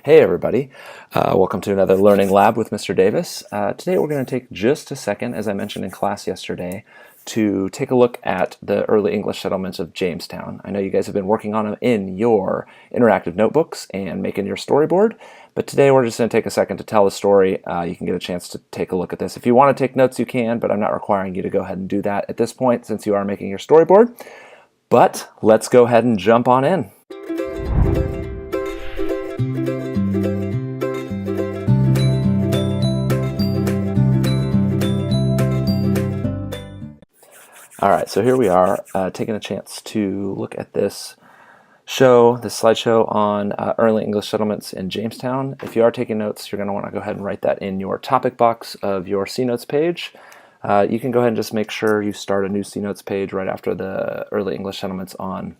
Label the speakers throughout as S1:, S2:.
S1: Hey everybody, welcome to another Learning Lab with Mr. Davis. Today we're going to take just a second, as I mentioned in class yesterday, to take a look at the early English settlements of Jamestown. I know you guys have been working on them in your interactive notebooks and making your storyboard, but today we're just going to take a second to tell the story. You can get a chance to take a look at this. If you want to take notes, you can, but I'm not requiring you to go ahead and do that at this point since you are making your storyboard. But let's go ahead and jump on in. All right, so here we are, taking a chance to look at this slideshow on early English settlements in Jamestown. If you are taking notes, you're going to want to go ahead and write that in your topic box of your C Notes page. You can go ahead and just make sure you start a new C Notes page right after the early English settlements on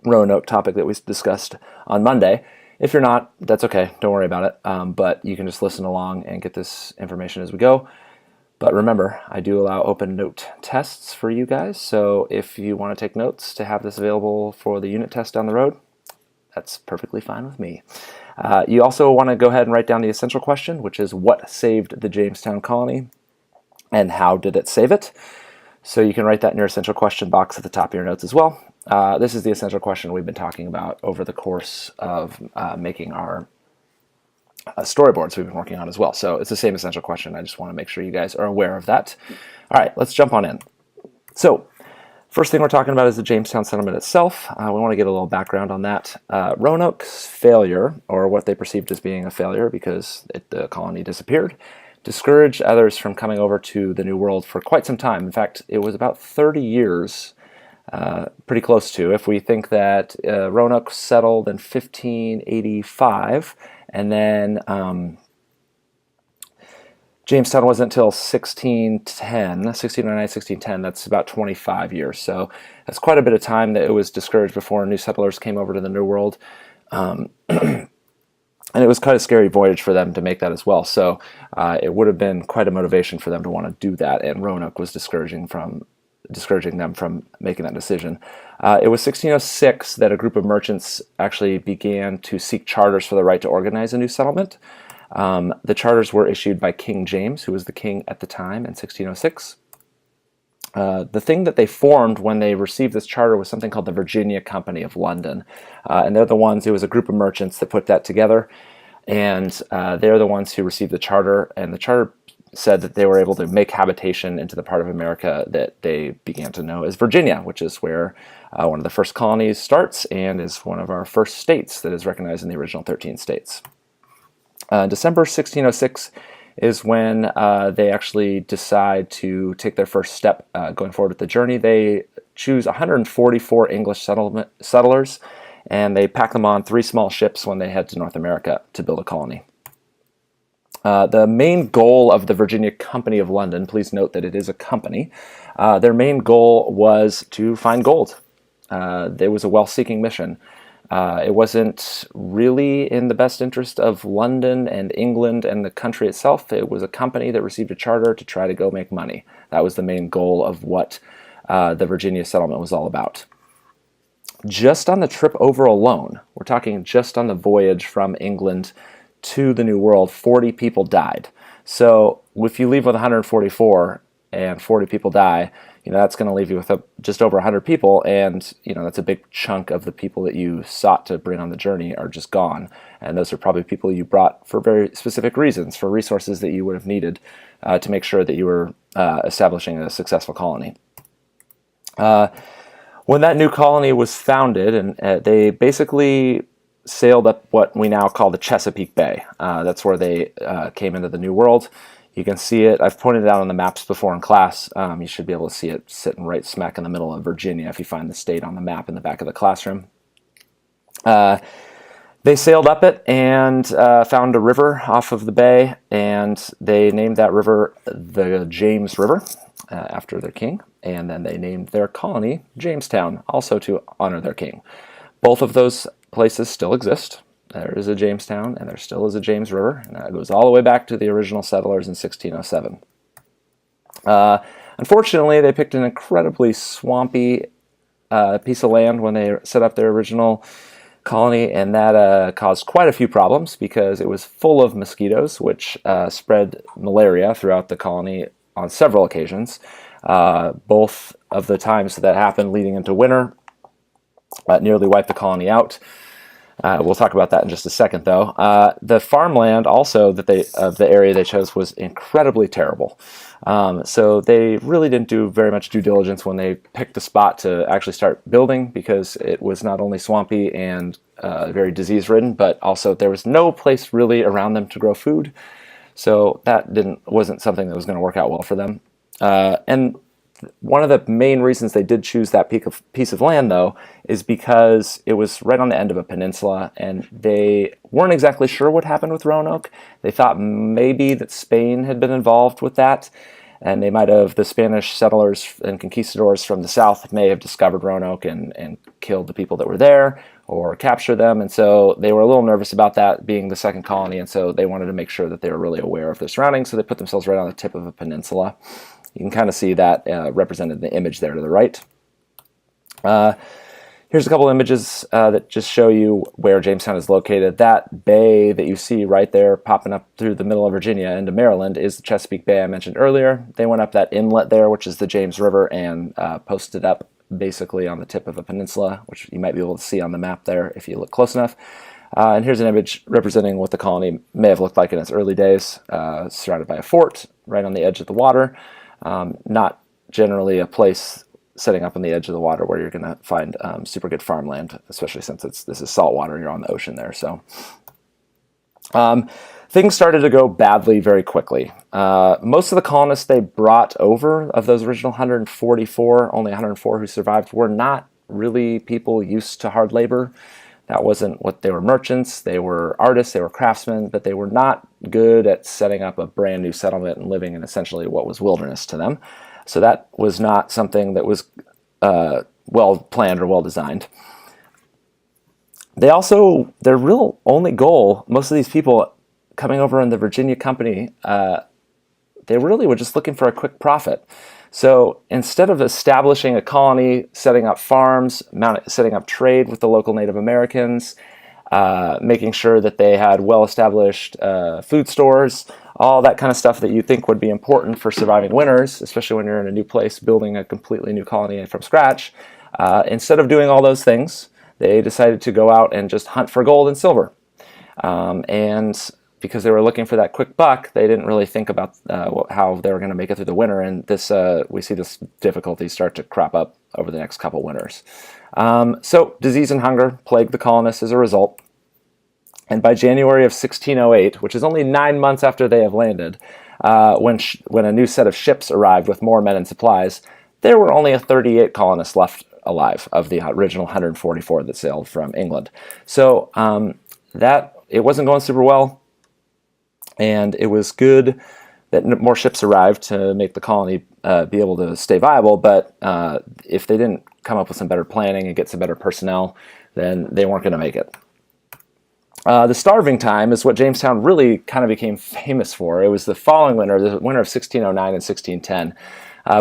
S1: Roanoke topic that we discussed on Monday. If you're not, that's okay, don't worry about it, but you can just listen along and get this information as we go. But remember, I do allow open note tests for you guys, so if you want to take notes to have this available for the unit test down the road, that's perfectly fine with me. You also want to go ahead and write down the essential question, which is what saved the Jamestown colony and how did it save it? So you can write that in your essential question box at the top of your notes as well. This is the essential question we've been talking about over the course of making our storyboards we've been working on as well. So it's the same essential question. I just want to make sure you guys are aware of that. All right, let's jump on in. So first thing we're talking about is the Jamestown Settlement itself. We want to get a little background on that. Roanoke's failure, or what they perceived as being a failure because the colony disappeared, discouraged others from coming over to the New World for quite some time. In fact, it was about 30 years, pretty close to. If we think that Roanoke settled in 1585, and then Jamestown wasn't until 1610, that's about 25 years. So that's quite a bit of time that it was discouraged before new settlers came over to the New World. And it was quite a scary voyage for them to make that as well. So it would have been quite a motivation for them to want to do that, and Roanoke was discouraging them from making that decision. It was 1606 that a group of merchants actually began to seek charters for the right to organize a new settlement. The charters were issued by King James, who was the king at the time, in 1606. The thing that they formed when they received this charter was something called the Virginia Company of London. And they're the ones, it was a group of merchants that put that together, and they're the ones who received the charter, and the charter said that they were able to make habitation into the part of America that they began to know as Virginia, which is where one of the first colonies starts and is one of our first states that is recognized in the original 13 states. December 1606 is when they actually decide to take their first step going forward with the journey. They choose 144 English settlers, and they pack them on 3 small ships when they head to North America to build a colony. The main goal of the Virginia Company of London, please note that it is a company, their main goal was to find gold. There was a wealth-seeking mission. It wasn't really in the best interest of London and England and the country itself. It was a company that received a charter to try to go make money. That was the main goal of what the Virginia settlement was all about. Just on the trip over alone, we're talking just on the voyage from England to the New World, 40 people died. So if you leave with 144 and 40 people die, that's going to leave you with just over 100 people, and that's a big chunk of the people that you sought to bring on the journey are just gone. And those are probably people you brought for very specific reasons, for resources that you would have needed to make sure that you were establishing a successful colony. When that new colony was founded, and they basically sailed up what we now call the Chesapeake Bay. That's where they came into the New World. You can see it. I've pointed it out on the maps before in class. You should be able to see it sitting right smack in the middle of Virginia if you find the state on the map in the back of the classroom. They sailed up it and found a river off of the bay, and they named that river the James River after their king, and then they named their colony Jamestown, also to honor their king. Both of those places still exist. There is a Jamestown, and there still is a James River, and that goes all the way back to the original settlers in 1607. Unfortunately, they picked an incredibly swampy piece of land when they set up their original colony, and that caused quite a few problems because it was full of mosquitoes, which spread malaria throughout the colony on several occasions. Both of the times that happened leading into winter nearly wiped the colony out. We'll talk about that in just a second, though. The farmland also of the area they chose was incredibly terrible. So they really didn't do very much due diligence when they picked the spot to actually start building, because it was not only swampy and very disease-ridden, but also there was no place really around them to grow food. So that wasn't something that was going to work out well for them. And one of the main reasons they did choose that piece of land, though, is because it was right on the end of a peninsula, and they weren't exactly sure what happened with Roanoke. They thought maybe that Spain had been involved with that, and the Spanish settlers and conquistadors from the south may have discovered Roanoke and killed the people that were there or captured them, and so they were a little nervous about that being the second colony, and so they wanted to make sure that they were really aware of their surroundings, so they put themselves right on the tip of a peninsula. You can kind of see that represented in the image there to the right. Here's a couple images that just show you where Jamestown is located. That bay that you see right there popping up through the middle of Virginia into Maryland is the Chesapeake Bay I mentioned earlier. They went up that inlet there, which is the James River, and posted up basically on the tip of a peninsula, which you might be able to see on the map there if you look close enough. And here's an image representing what the colony may have looked like in its early days, surrounded by a fort right on the edge of the water. Not generally a place setting up on the edge of the water where you're going to find super good farmland, especially since this is salt water and you're on the ocean there. So things started to go badly very quickly. Most of the colonists they brought over, of those original 144, only 104 who survived, were not really people used to hard labor. That wasn't what they were. Merchants, they were artists, they were craftsmen, but they were not good at setting up a brand new settlement and living in essentially what was wilderness to them. So that was not something that was well planned or well designed. Their real only goal, most of these people coming over in the Virginia Company, they really were just looking for a quick profit. So instead of establishing a colony, setting up farms, setting up trade with the local Native Americans, making sure that they had well-established food stores, all that kind of stuff that you think would be important for surviving winters, especially when you're in a new place, building a completely new colony from scratch. Instead of doing all those things, they decided to go out and just hunt for gold and silver. And because they were looking for that quick buck, they didn't really think about how they were going to make it through the winter. And we see this difficulty start to crop up over the next couple winters. So disease and hunger plagued the colonists as a result. And by January of 1608, which is only 9 months after they have landed, when a new set of ships arrived with more men and supplies, there were only 38 colonists left alive of the original 144 that sailed from England. So it wasn't going super well. And it was good that more ships arrived to make the colony be able to stay viable, but if they didn't come up with some better planning and get some better personnel, then they weren't going to make it. The starving time is what Jamestown really kind of became famous for. It was the following winter, the winter of 1609 and 1610.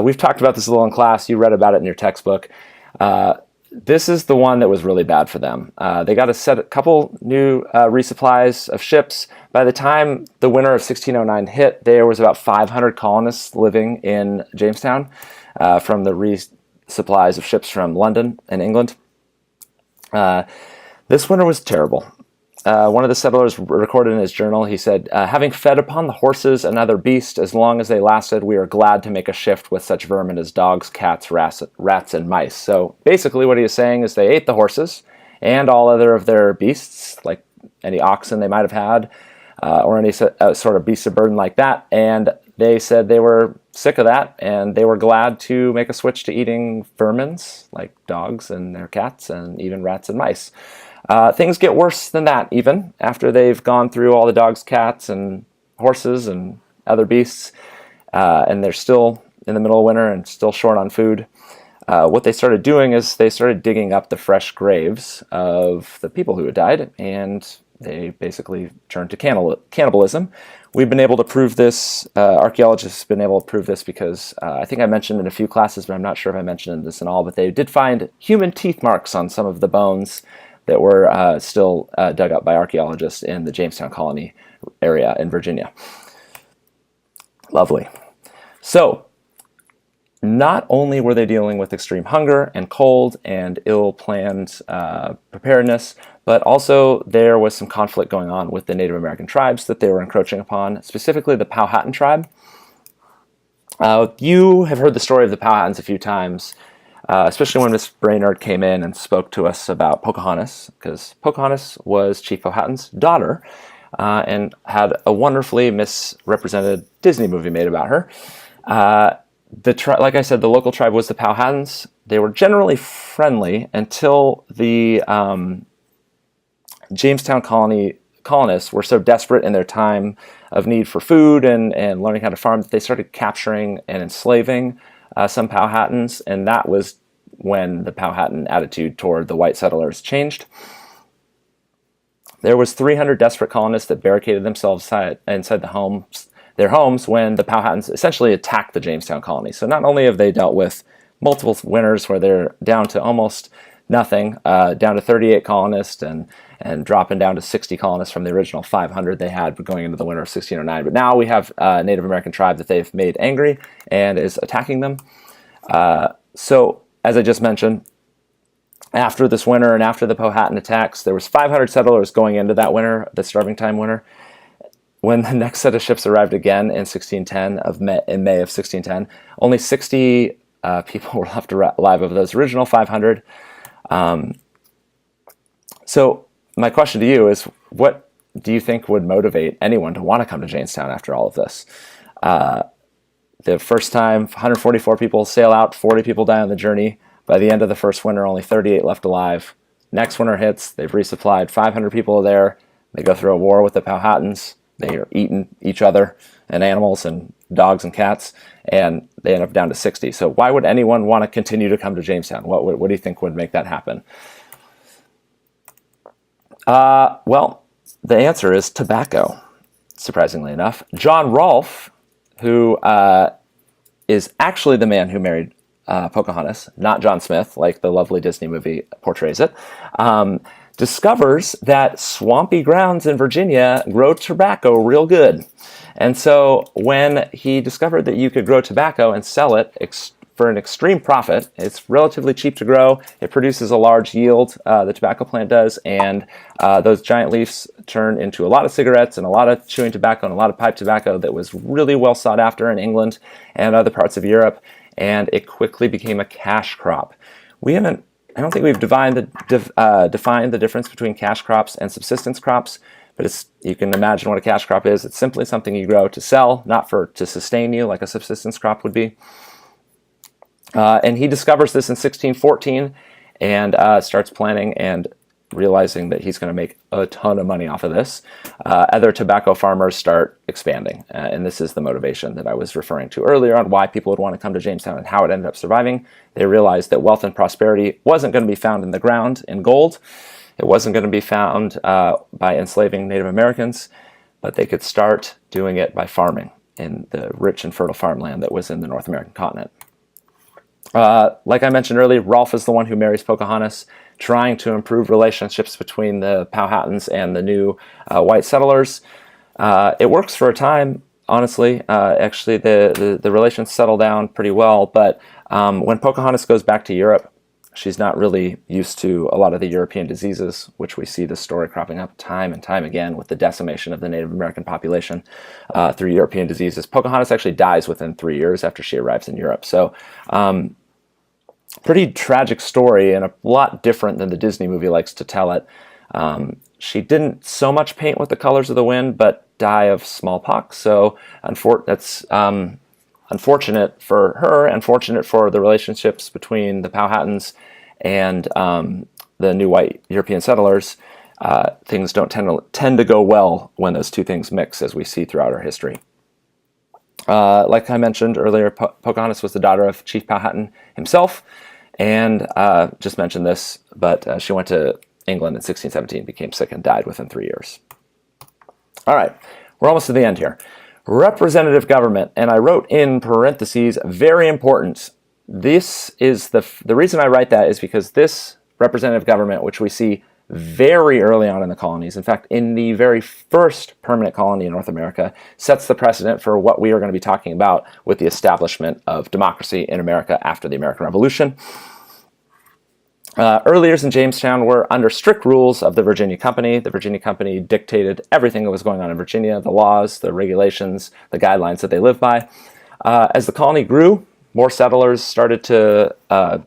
S1: We've talked about this a little in class. You read about it in your textbook. This is the one that was really bad for them. They got a couple new resupplies of ships. By the time the winter of 1609 hit, there was about 500 colonists living in Jamestown from the resupplies of ships from London and England. This winter was terrible. One of the settlers recorded in his journal, he said, having fed upon the horses and other beasts as long as they lasted, we are glad to make a shift with such vermin as dogs, cats, rats, and mice. So basically what he is saying is they ate the horses and all other of their beasts, like any oxen they might have had, or any sort of beast of burden like that, and they said they were sick of that, and they were glad to make a switch to eating vermins, like dogs and their cats, and even rats and mice. Things get worse than that, even after they've gone through all the dogs, cats, and horses and other beasts, and they're still in the middle of winter and still short on food. What they started doing is they started digging up the fresh graves of the people who had died, and they basically turned to cannibalism. We've been able to prove this, archaeologists have been able to prove this because I think I mentioned in a few classes, but I'm not sure if I mentioned this in all, but they did find human teeth marks on some of the bones that were still dug up by archaeologists in the Jamestown Colony area in Virginia. Lovely. So, not only were they dealing with extreme hunger and cold and ill-planned preparedness, but also there was some conflict going on with the Native American tribes that they were encroaching upon, specifically the Powhatan tribe. You have heard the story of the Powhatans a few times, especially when Miss Brainerd came in and spoke to us about Pocahontas, because Pocahontas was Chief Powhatan's daughter and had a wonderfully misrepresented Disney movie made about her. Like I said, the local tribe was the Powhatans. They were generally friendly until the Jamestown colonists were so desperate in their time of need for food and learning how to farm that they started capturing and enslaving some Powhatans, and that was when the Powhatan attitude toward the white settlers changed. There was 300 desperate colonists that barricaded themselves inside their homes when the Powhatans essentially attacked the Jamestown colony. So not only have they dealt with multiple winters where they're down to almost nothing, down to 38 colonists and dropping down to 60 colonists from the original 500 they had going into the winter of 1609. But now we have a Native American tribe that they've made angry and is attacking them. So, as I just mentioned, after this winter and after the Powhatan attacks, there was 500 settlers going into that winter, the starving time winter. When the next set of ships arrived again in May of 1610, only 60 people were left alive of those original 500. So my question to you is, what do you think would motivate anyone to want to come to Jamestown after all of this? The first time, 144 people sail out, 40 people die on the journey. By the end of the first winter, only 38 left alive. Next winter hits, they've resupplied, 500 people are there. They go through a war with the Powhatans. They are eating each other and animals and dogs and cats, and they end up down to 60. So why would anyone want to continue to come to Jamestown? What do you think would make that happen? Well, the answer is tobacco, surprisingly enough. John Rolfe, who is actually the man who married Pocahontas, not John Smith, like the lovely Disney movie portrays it, discovers that swampy grounds in Virginia grow tobacco real good. And so when he discovered that you could grow tobacco and sell it for an extreme profit, it's relatively cheap to grow, it produces a large yield, the tobacco plant does, and those giant leaves turn into a lot of cigarettes and a lot of chewing tobacco and a lot of pipe tobacco that was really well sought after in England and other parts of Europe, and it quickly became a cash crop. I don't think we've defined the difference between cash crops and subsistence crops, but you can imagine what a cash crop is. It's simply something you grow to sell, not to sustain you like a subsistence crop would be. And he discovers this in 1614 and starts planning and realizing that he's going to make a ton of money off of this. Other tobacco farmers start expanding, and this is the motivation that I was referring to earlier on why people would want to come to Jamestown and how it ended up surviving. They realized that wealth and prosperity wasn't going to be found in the ground in gold. It wasn't going to be found by enslaving Native Americans, but they could start doing it by farming in the rich and fertile farmland that was in the North American continent. Like I mentioned earlier, Rolfe is the one who marries Pocahontas, trying to improve relationships between the Powhatans and the new white settlers. It works for a time, honestly. Actually, the relations settle down pretty well, but when Pocahontas goes back to Europe, she's not really used to a lot of the European diseases, which we see this story cropping up time and time again with the decimation of the Native American population through European diseases. Pocahontas actually dies within 3 years after she arrives in Europe. So pretty tragic story and a lot different than the Disney movie likes to tell it. She didn't so much paint with the colors of the wind, but die of smallpox. So that's unfortunate for her, and fortunate for the relationships between the Powhatans and the new white European settlers. Things don't tend to go well when those two things mix, as we see throughout our history. Like I mentioned earlier, Pocahontas was the daughter of Chief Powhatan himself, and just mentioned this, but she went to England in 1617, became sick, and died within 3 years. All right, we're almost to the end here. Representative government, and I wrote in parentheses, very important. This is the reason I write that is because this representative government, which we see very early on in the colonies, in fact, in the very first permanent colony in North America, sets the precedent for what we are going to be talking about with the establishment of democracy in America after the American Revolution. Early years in Jamestown were under strict rules of the Virginia Company. The Virginia Company dictated everything that was going on in Virginia, the laws, the regulations, the guidelines that they lived by. As the colony grew, more settlers started to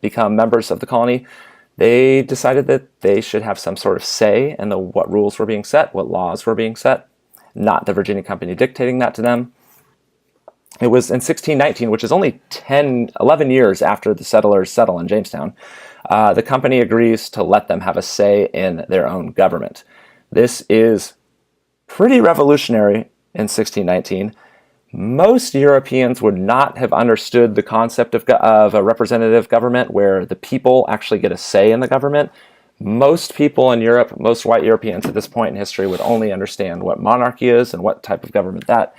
S1: become members of the colony. They decided that they should have some sort of say in what rules were being set, what laws were being set, not the Virginia Company dictating that to them. It was in 1619, which is only 11 years after the settlers settle in Jamestown, the company agrees to let them have a say in their own government. This is pretty revolutionary in 1619. Most Europeans would not have understood the concept of a representative government where the people actually get a say in the government. Most people in Europe, most white Europeans at this point in history would only understand what monarchy is and what type of government that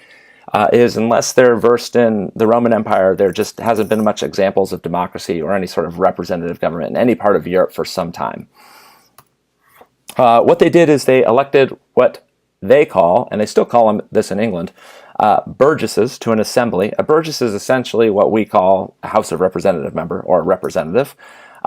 S1: is. Unless they're versed in the Roman Empire, there just hasn't been much examples of democracy or any sort of representative government in any part of Europe for some time. What they did is they elected what they call, and they still call them this in England, burgesses to an assembly. A burgess is essentially what we call a House of Representative member or representative.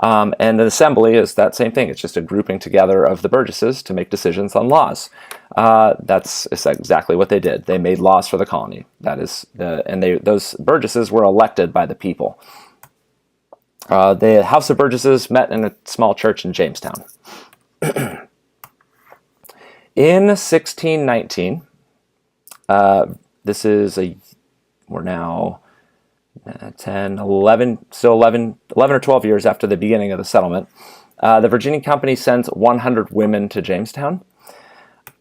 S1: And an assembly is that same thing. It's just a grouping together of the burgesses to make decisions on laws. That's exactly what they did. They made laws for the colony. Those burgesses were elected by the people. The House of Burgesses met in a small church in Jamestown. In 1619, we're now 11 or 12 years after the beginning of the settlement. The Virginia Company sends 100 women to Jamestown.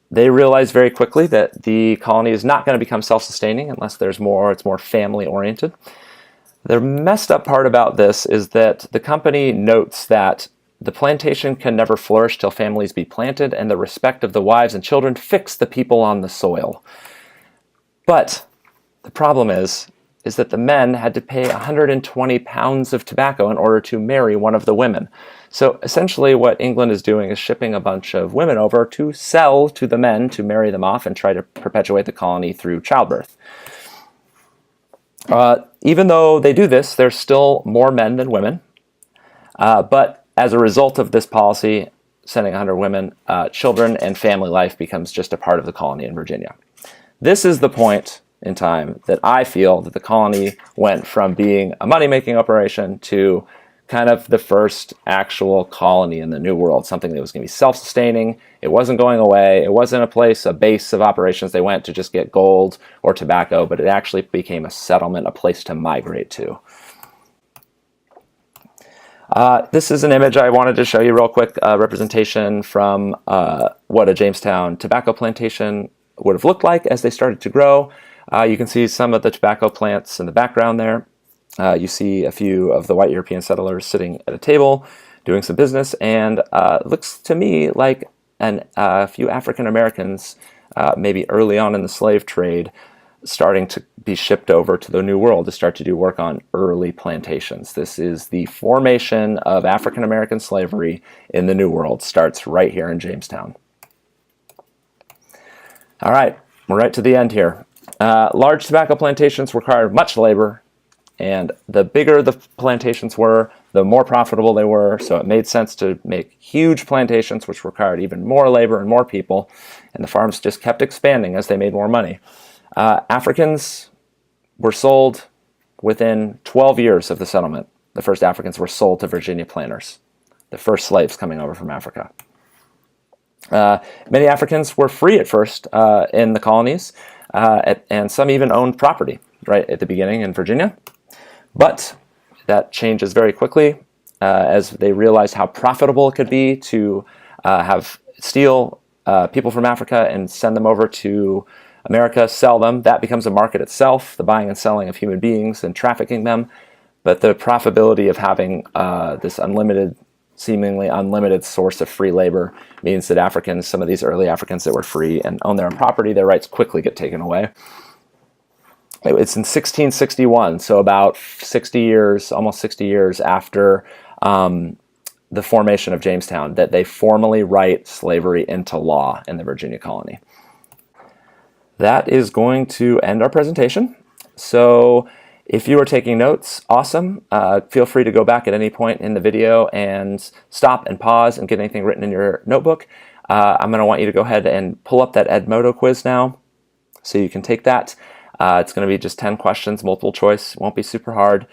S1: They realize very quickly that the colony is not going to become self-sustaining unless it's more family-oriented. The messed up part about this is that the company notes that the plantation can never flourish till families be planted, and the respect of the wives and children fix the people on the soil. But the problem is that the men had to pay 120 pounds of tobacco in order to marry one of the women. So essentially what England is doing is shipping a bunch of women over to sell to the men to marry them off and try to perpetuate the colony through childbirth. Even though they do this, there's still more men than women. But as a result of this policy, sending 100 women, children and family life becomes just a part of the colony in Virginia. This is the point in time that I feel that the colony went from being a money-making operation to kind of the first actual colony in the New World, something that was going to be self-sustaining. It wasn't going away. It wasn't a base of operations they went to just get gold or tobacco, but it actually became a settlement, a place to migrate to. This is an image I wanted to show you real quick, representation from what a Jamestown tobacco plantation would have looked like as they started to grow. You can see some of the tobacco plants in the background there. You see a few of the white European settlers sitting at a table doing some business, and it looks to me like a few African Americans, maybe early on in the slave trade, starting to be shipped over to the New World to start to do work on early plantations. This is the formation of African American slavery in the New World, starts right here in Jamestown. All right, we're right to the end here. Large tobacco plantations required much labor, and the bigger the plantations were, the more profitable they were, so it made sense to make huge plantations, which required even more labor and more people, and the farms just kept expanding as they made more money. Africans were sold within 12 years of the settlement. The first Africans were sold to Virginia planters, the first slaves coming over from Africa. Many Africans were free at first in the colonies, and some even owned property right at the beginning in Virginia. But that changes very quickly as they realized how profitable it could be to steal people from Africa and send them over to America, sell them. That becomes a market itself, the buying and selling of human beings and trafficking them. But the profitability of having this seemingly unlimited source of free labor means that Africans, some of these early Africans that were free and own their own property, their rights quickly get taken away. It's in 1661, so about 60 years, almost 60 years after the formation of Jamestown, that they formally write slavery into law in the Virginia colony. That is going to end our presentation. So if you are taking notes, awesome. Feel free to go back at any point in the video and stop and pause and get anything written in your notebook. I'm going to want you to go ahead and pull up that Edmodo quiz now so you can take that. It's going to be just 10 questions, multiple choice. It won't be super hard,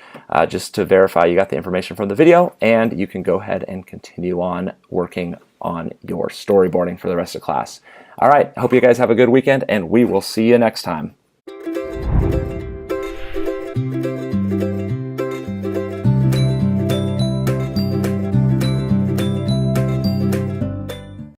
S1: just to verify you got the information from the video, and you can go ahead and continue on working on your storyboarding for the rest of class. All right, I hope you guys have a good weekend, and we will see you next time.